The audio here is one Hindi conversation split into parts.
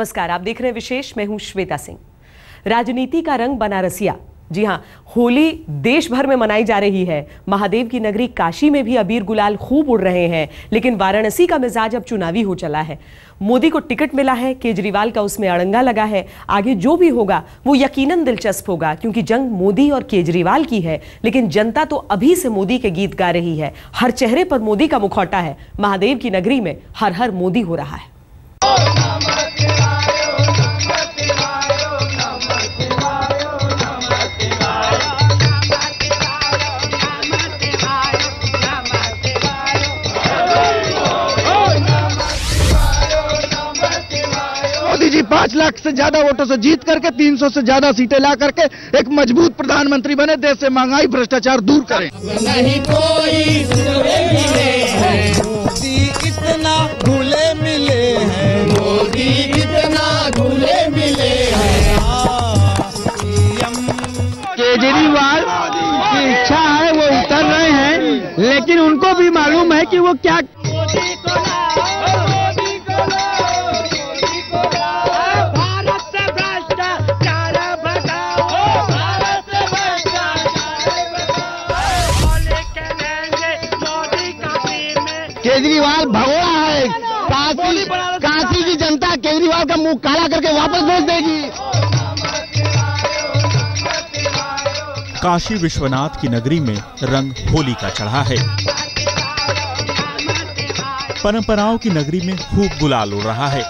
नमस्कार, आप देख रहे हैं विशेष। मैं हूं श्वेता सिंह। राजनीति का रंग बनारसिया। जी हां, होली देश भर में मनाई जा रही है। महादेव की नगरी काशी में भी अबीर गुलाल खूब उड़ रहे हैं, लेकिन वाराणसी का मिजाज अब चुनावी हो चला है। मोदी को टिकट मिला है, केजरीवाल का उसमें अड़ंगा लगा है। आगे जो भी होगा वो यकीनन दिलचस्प होगा, क्योंकि जंग मोदी और केजरीवाल की है। लेकिन जनता तो अभी से मोदी के गीत गा रही है। हर चेहरे पर मोदी का मुखौटा है। महादेव की नगरी में हर हर मोदी हो रहा है। मोदी जी 5 लाख से ज्यादा वोटों से जीत करके 300 से ज्यादा सीटें ला करके एक मजबूत प्रधानमंत्री बने, देश से महंगाई भ्रष्टाचार दूर करें। नहीं कोई मिले हैं मोदी, कितना घुले मिले हैं मोदी, कितना घुले मिले हैं। केजरीवाल की इच्छा है, वो उतर रहे हैं, लेकिन उनको भी मालूम है कि वो क्या। केजरीवाल भगोड़ा है। काशी की जनता केजरीवाल का मुंह काला करके वापस भेज देगी। काशी विश्वनाथ की नगरी में रंग होली का चढ़ा है। परंपराओं की नगरी में खूब गुलाल उड़ रहा है,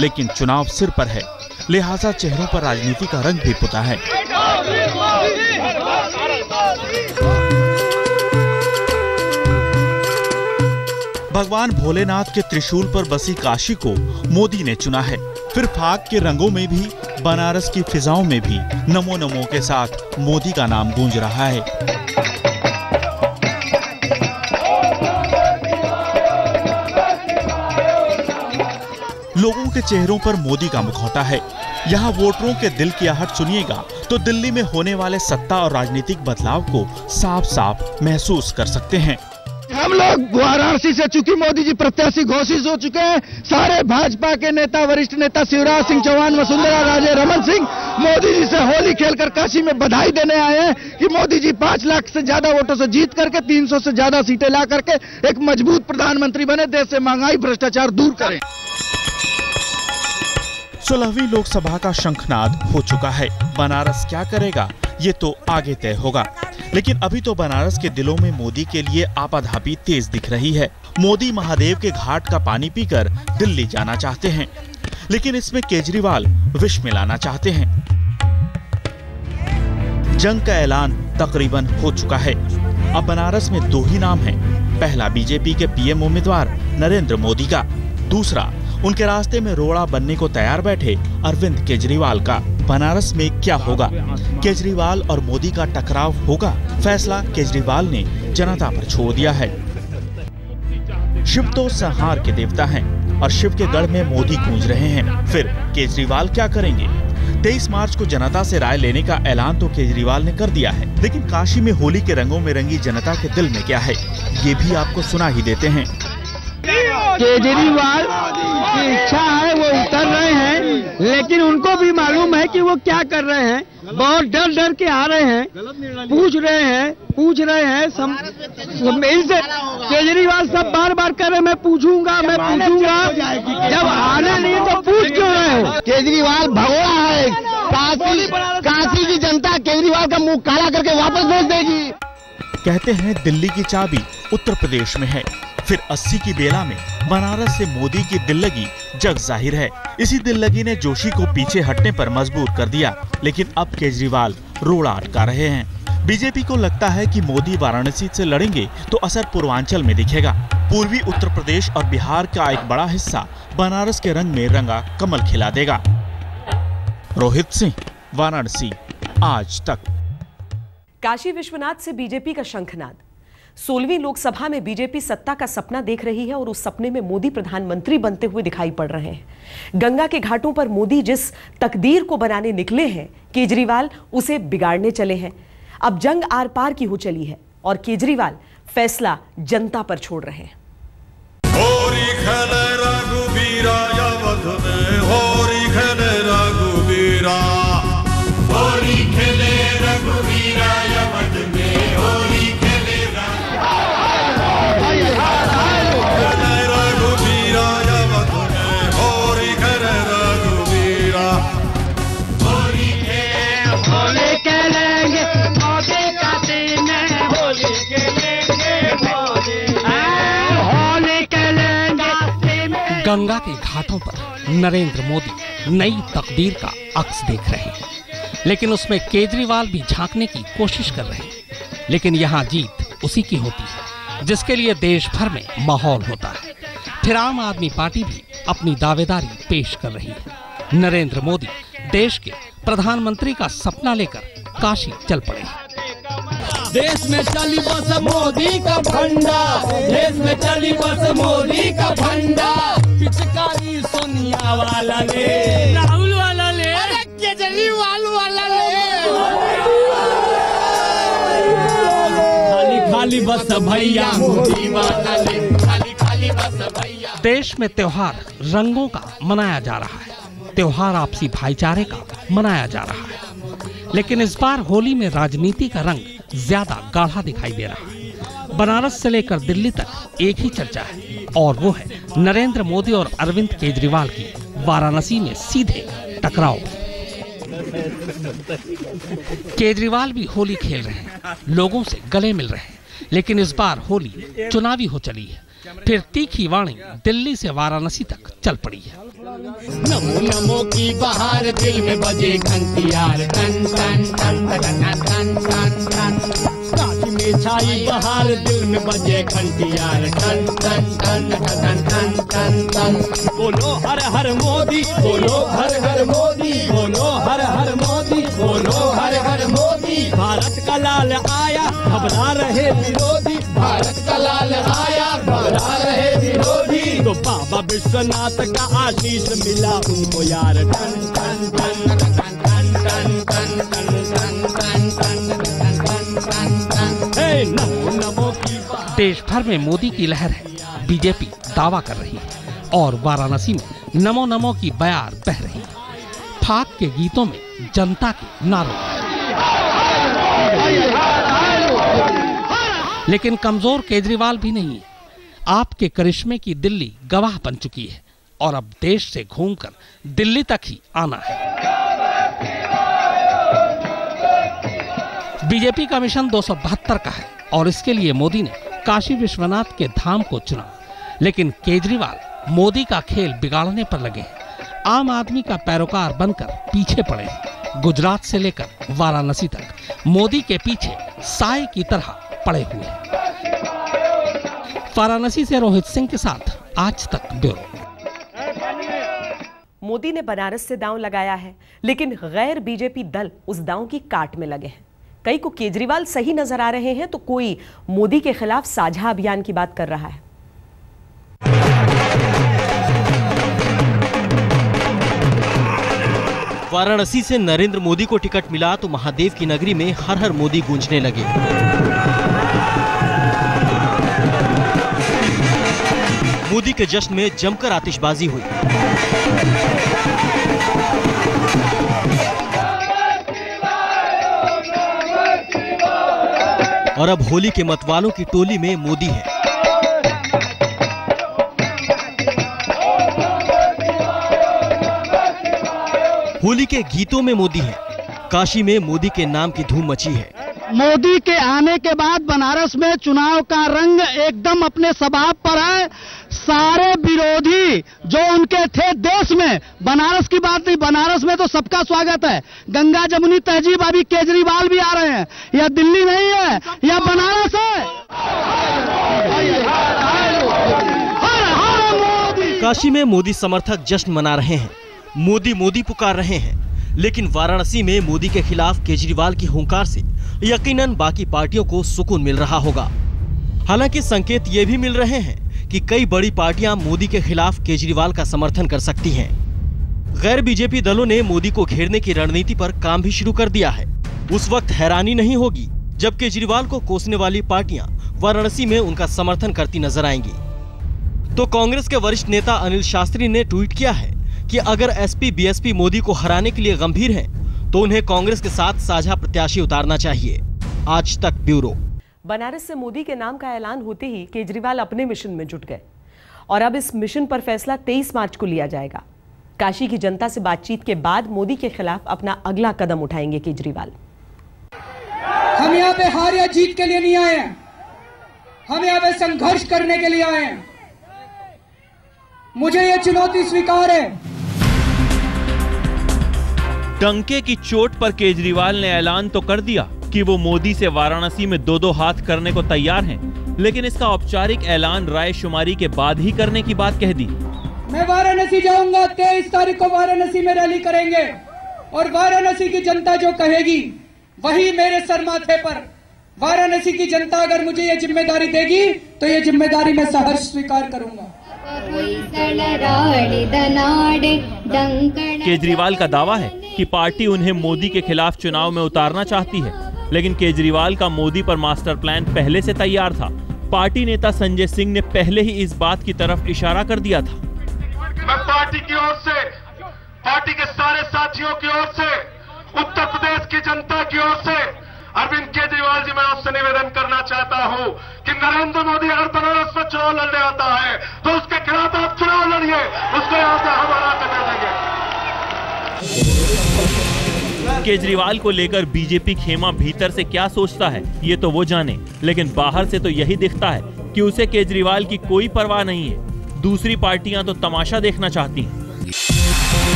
लेकिन चुनाव सिर पर है, लिहाजा चेहरों पर राजनीति का रंग भी पुता है। भगवान भोलेनाथ के त्रिशूल पर बसी काशी को मोदी ने चुना है। फिर फाग के रंगों में भी, बनारस की फिजाओं में भी नमो नमो के साथ मोदी का नाम गूंज रहा है। लोगों के चेहरों पर मोदी का मुखौटा है। यहाँ वोटरों के दिल की आहट सुनिएगा तो दिल्ली में होने वाले सत्ता और राजनीतिक बदलाव को साफ साफ महसूस कर सकते हैं। हम लोग वाराणसी से चूंकि मोदी जी प्रत्याशी घोषित हो चुके हैं, सारे भाजपा के नेता, वरिष्ठ नेता शिवराज सिंह चौहान, वसुंधरा राजे, रमन सिंह मोदी जी से होली खेलकर काशी में बधाई देने आए हैं कि मोदी जी 5 लाख से ज्यादा वोटों से जीत करके 300 से ज्यादा सीटें ला करके एक मजबूत प्रधानमंत्री बने, देश से महंगाई भ्रष्टाचार दूर करें। 16वीं लोकसभा का शंखनाद हो चुका है। बनारस क्या करेगा ये तो आगे तय होगा, लेकिन अभी तो बनारस के दिलों में मोदी के लिए आपाधापी तेज दिख रही है। मोदी महादेव के घाट का पानी पीकर दिल्ली जाना चाहते हैं, लेकिन इसमें केजरीवाल विष मिलाना चाहते हैं। जंग का ऐलान तकरीबन हो चुका है। अब बनारस में 2 ही नाम हैं। पहला बीजेपी के पीएम उम्मीदवार नरेंद्र मोदी का, दूसरा उनके रास्ते में रोड़ा बनने को तैयार बैठे अरविंद केजरीवाल का। बनारस में क्या होगा? केजरीवाल और मोदी का टकराव होगा? फैसला केजरीवाल ने जनता पर छोड़ दिया है। शिव तो संहार के देवता हैं और शिव के गढ़ में मोदी गूंज रहे हैं। फिर केजरीवाल क्या करेंगे? 23 मार्च को जनता से राय लेने का ऐलान तो केजरीवाल ने कर दिया है, लेकिन काशी में होली के रंगों में रंगी जनता के दिल में क्या है, ये भी आपको सुना ही देते हैं। केजरीवाल की इच्छा है, वो उतर रहे हैं, लेकिन उनको भी मालूम है कि वो क्या कर रहे हैं। बहुत डर डर के आ रहे हैं, पूछ रहे हैं केजरीवाल सब बार बार कर रहे, मैं पूछूंगा। जब आने नहीं तो पूछ क्यों रहे हो? केजरीवाल भगोड़ा है। काशी की जनता केजरीवाल का मुंह काला करके वापस भेज देगी। कहते हैं दिल्ली की चाबी उत्तर प्रदेश में है। फिर 80 की बेला में बनारस से मोदी की दिल्लगी जग जाहिर है। इसी दिल्लगी ने जोशी को पीछे हटने पर मजबूर कर दिया, लेकिन अब केजरीवाल रोड़ा अटका रहे हैं। बीजेपी को लगता है कि मोदी वाराणसी से लड़ेंगे तो असर पूर्वांचल में दिखेगा। पूर्वी उत्तर प्रदेश और बिहार का एक बड़ा हिस्सा बनारस के रंग में रंगा कमल खिला देगा। रोहित सिंह, वाराणसी, आज तक। काशी विश्वनाथ से बीजेपी का शंखनाद। 16वीं लोकसभा में बीजेपी सत्ता का सपना देख रही है और उस सपने में मोदी प्रधानमंत्री बनते हुए दिखाई पड़ रहे हैं। गंगा के घाटों पर मोदी जिस तकदीर को बनाने निकले हैं, केजरीवाल उसे बिगाड़ने चले हैं। अब जंग आर पार की हो चली है और केजरीवाल फैसला जनता पर छोड़ रहे हैं। मधु में होरी खेले रघुवीरा, होरी खेले रघुवीरा यमन में होरी खेले रघुवीरा यमन में होरी खेले रघुवीरा, होली खेलेंगे मोदी का दिन होली खेलेंगे मोदी, होली खेलेंगे। गंगा के घाटों पर नरेंद्र मोदी नई तकदीर का अक्स देख रहे हैं, लेकिन उसमें केजरीवाल भी झांकने की कोशिश कर रहे हैं। लेकिन यहाँ जीत उसी की होती है जिसके लिए देश भर में माहौल होता है। फिर आम आदमी पार्टी भी अपनी दावेदारी पेश कर रही है। नरेंद्र मोदी देश के प्रधानमंत्री का सपना लेकर काशी चल पड़े। देश में चली बस मोदी का झंडा, देश में चली बस मोदी का झंडा। पिचकारी सोनिया वाला ले, राहुल वाला ले, अरे केजरीवाल वाला ले। खाली खाली बस भैया मोदी वाला ले, खाली खाली बस भैया। देश में त्योहार रंगों का मनाया जा रहा है, त्योहार आपसी भाईचारे का मनाया जा रहा है। लेकिन इस बार होली में राजनीति का रंग ज्यादा गाढ़ा दिखाई दे रहा है। बनारस से लेकर दिल्ली तक एक ही चर्चा है और वो है नरेंद्र मोदी और अरविंद केजरीवाल की वाराणसी में सीधे टकराव। केजरीवाल भी होली खेल रहे हैं, लोगों से गले मिल रहे हैं, लेकिन इस बार होली चुनावी हो चली है। फिर तीखी वाणी दिल्ली से वाराणसी तक चल पड़ी है। नमो नमो की बहार दिल में बजे घंटियार, टन टन टन टन टन टन टन। काशी में छाई बहार दिल में बजे घंटियार, टन टन टन टन टन टन टन। बोलो हर हर मोदी, बोलो हर हर मोदी, बोलो हर हर मोदी, बोलो हर हर मोदी। भारत का लाल आया घबरा रहे विरोधी, भारत का लाल आया घबरा रहे विरोधी। तो बाबा विश्वनाथ का आशीष मिला उनको यार, टन टन टन टन टन टन टन टन टन टन टन टन। हे नमो नमो की। देश भर में मोदी की लहर है, बीजेपी दावा कर रही है और वाराणसी में नमो नमो की बयार बह रही है। फाक के गीतों में जनता के नारों। लेकिन कमजोर केजरीवाल भी नहीं है। आपके करिश्मे की दिल्ली गवाह बन चुकी है और अब देश से घूमकर दिल्ली तक ही आना है। बीजेपी का मिशन 272 का है और इसके लिए मोदी ने काशी विश्वनाथ के धाम को चुना। लेकिन केजरीवाल मोदी का खेल बिगाड़ने पर लगे हैं। आम आदमी का पैरोकार बनकर पीछे पड़े हैं। गुजरात से लेकर वाराणसी तक मोदी के पीछे साए की तरह पड़े हुए हैं। वाराणसी से रोहित सिंह के साथ आज तक ब्यूरो। मोदी ने बनारस से दांव लगाया है, लेकिन गैर बीजेपी दल उस दांव की काट में लगे हैं। कई को केजरीवाल सही नजर आ रहे हैं तो कोई मोदी के खिलाफ साझा अभियान की बात कर रहा है। वाराणसी से नरेंद्र मोदी को टिकट मिला तो महादेव की नगरी में हर हर मोदी गूंजने लगे। मोदी के जश्न में जमकर आतिशबाजी हुई। और अब होली के मतवालों की टोली में मोदी है। होली के गीतों में मोदी है। काशी में मोदी के नाम की धूम मची है। मोदी के आने के बाद बनारस में चुनाव का रंग एकदम अपने स्वभाव पर है। सारे विरोधी जो उनके थे देश में, बनारस की बात नहीं, बनारस में तो सबका स्वागत है। गंगा जमुनी तहजीब, अभी केजरीवाल भी आ रहे हैं। यह दिल्ली नहीं है, यह बनारस है। काशी में मोदी समर्थक जश्न मना रहे हैं, मोदी मोदी पुकार रहे हैं। लेकिन वाराणसी में मोदी के खिलाफ केजरीवाल की हुंकार से यकीनन बाकी पार्टियों को सुकून मिल रहा होगा। हालांकि संकेत ये भी मिल रहे हैं कि कई बड़ी पार्टियां मोदी के खिलाफ केजरीवाल का समर्थन कर सकती हैं। गैर बीजेपी दलों ने मोदी को घेरने की रणनीति पर काम भी शुरू कर दिया है। उस वक्त हैरानी नहीं होगी जब केजरीवाल को कोसने वाली पार्टियां वाराणसी में उनका समर्थन करती नजर आएंगी। तो कांग्रेस के वरिष्ठ नेता अनिल शास्त्री ने ट्वीट किया है कि अगर एसपी बीएसपी मोदी को हराने के लिए गंभीर हैं, तो उन्हें कांग्रेस के साथ साझा प्रत्याशी उतारना चाहिए। आज तक ब्यूरो। बनारस से मोदी के नाम का ऐलान होते ही केजरीवाल अपने मिशन में जुट गए और अब इस मिशन पर फैसला 23 मार्च को लिया जाएगा। काशी की जनता से बातचीत के बाद मोदी के खिलाफ अपना अगला कदम उठाएंगे केजरीवाल। हम यहाँ पे हार या जीत के लिए नहीं आए हैं, हम यहाँ पे संघर्ष करने के लिए आए हैं। मुझे ये चुनौती स्वीकार है। डंके की चोट पर केजरीवाल ने ऐलान तो कर दिया कि वो मोदी से वाराणसी में दो हाथ करने को तैयार हैं, लेकिन इसका औपचारिक ऐलान रायशुमारी के बाद ही करने की बात कह दी। मैं वाराणसी जाऊंगा, 23 तारीख को वाराणसी में रैली करेंगे और वाराणसी की जनता जो कहेगी वही मेरे सर माथे पर। वाराणसी की जनता अगर मुझे ये जिम्मेदारी देगी तो ये जिम्मेदारी मैं सहर्ष स्वीकार करूंगा। केजरीवाल का दावा है कि पार्टी उन्हें मोदी के खिलाफ चुनाव में उतारना चाहती है, लेकिन केजरीवाल का मोदी पर मास्टर प्लान पहले से तैयार था। पार्टी नेता संजय सिंह ने पहले ही इस बात की तरफ इशारा कर दिया था। मैं पार्टी की ओर से, पार्टी के सारे साथियों की ओर से, उत्तर प्रदेश की जनता की ओर से अरविंद केजरीवाल जी, मैं आपसे निवेदन करना चाहता हूं कि नरेंद्र मोदी अगर बनारस में चुनाव लड़ने आता है तो उसके खिलाफ आप चुनाव लड़िए, उसको यहां से हम हरा कर देंगे। केजरीवाल को लेकर बीजेपी खेमा भीतर से क्या सोचता है ये तो वो जाने, लेकिन बाहर से तो यही दिखता है कि उसे केजरीवाल की कोई परवाह नहीं है। दूसरी पार्टियां तो तमाशा देखना चाहती हैं।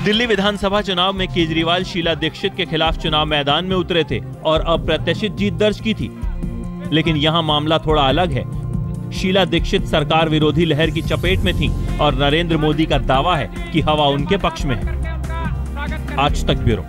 दिल्ली विधानसभा चुनाव में केजरीवाल शीला दीक्षित के खिलाफ चुनाव मैदान में उतरे थे और अप्रत्याशित जीत दर्ज की थी, लेकिन यहां मामला थोड़ा अलग है। शीला दीक्षित सरकार विरोधी लहर की चपेट में थी और नरेंद्र मोदी का दावा है कि हवा उनके पक्ष में है। आज तक ब्यूरो।